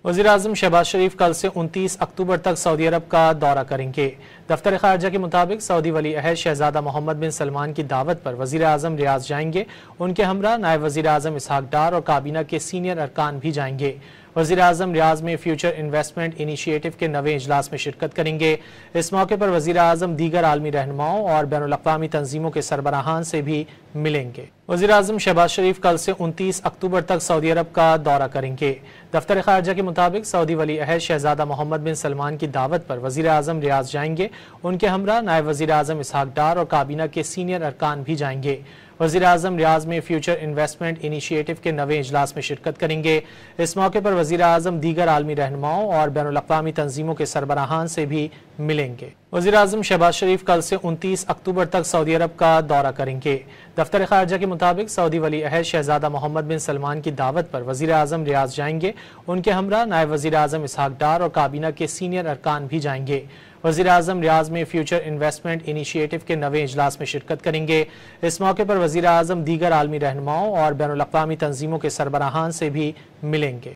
वज़ीर-ए-आज़म शहबाज शरीफ कल से 29 अक्टूबर तक सऊदी अरब का दौरा करेंगे। दफ्तर ख़ारजा के मुताबिक सऊदी वली अहद शहजादा मोहम्मद बिन सलमान की दावत पर वज़ीर-ए-आज़म रियाज जाएंगे। उनके हमरा नायब वज़ीर-ए-आज़म इसहाक डार और काबीना के सीनियर अरकान भी जाएंगे। वज़ीर-ए-आज़म रियाज में फ्यूचर इन्वेस्टमेंट इनिशिएटिव के नवे इजलास में शिरकत करेंगे। इस मौके पर वज़ीर-ए-आज़म दीगर आलमी रहनुमाओं और बैनुल-अक़वामी तंजीमों के सरबराहान से भी मिलेंगे। वज़ीर-ए-आज़म शहबाज शरीफ कल से 29 अक्टूबर तक सऊदी अरब का दौरा करेंगे। दफ्तर ख़ारजा के मुताबिक सऊदी वली अहद शहजादा मोहम्मद बिन सलमान की दावत पर वज़ीर-ए-आज़म रियाज जाएंगे। उनके हमरा नायब वज़ीर-ए-आज़म इसहाक डार और काबीना के सीनियर अरकान भी जाएंगे। वज़ीर-ए-आज़म रियाज में फ्यूचर इन्वेस्टमेंट इनिशिएटिव के नवे इजलास में शिरकत करेंगे। इस मौके पर वज़ीर-ए-आज़म दीगर आलमी रहनुमाओं और बैनुल-अक़वामी तंजीमों के सरबराहान से भी मिलेंगे। वज़ीर-ए-आज़म शहबाज शरीफ कल से 29 अक्टूबर तक सऊदी अरब का दौरा करेंगे। दफ्तर ख़ारजा के मुताबिक सऊदी वली अहद शहजादा मोहम्मद बिन सलमान की दावत पर वज़ीर-ए-आज़म रियाज जाएंगे। उनके हमरा नायब वज़ीर-ए-आज़म इसहाक डार और काबीना के सीनियर अरकान भी जाएंगे। वज़ीर-ए-आज़म रियाज में फ्यूचर इन्वेस्टमेंट इनिशिएटिव के नवे इजलास में शिरकत करेंगे। इस मौके पर वज़ीर-ए-आज़म दीगर आलमी रहनुमाओं और बैनुल-अक़वामी तंजीमों के सरबराहान से भी मिलेंगे।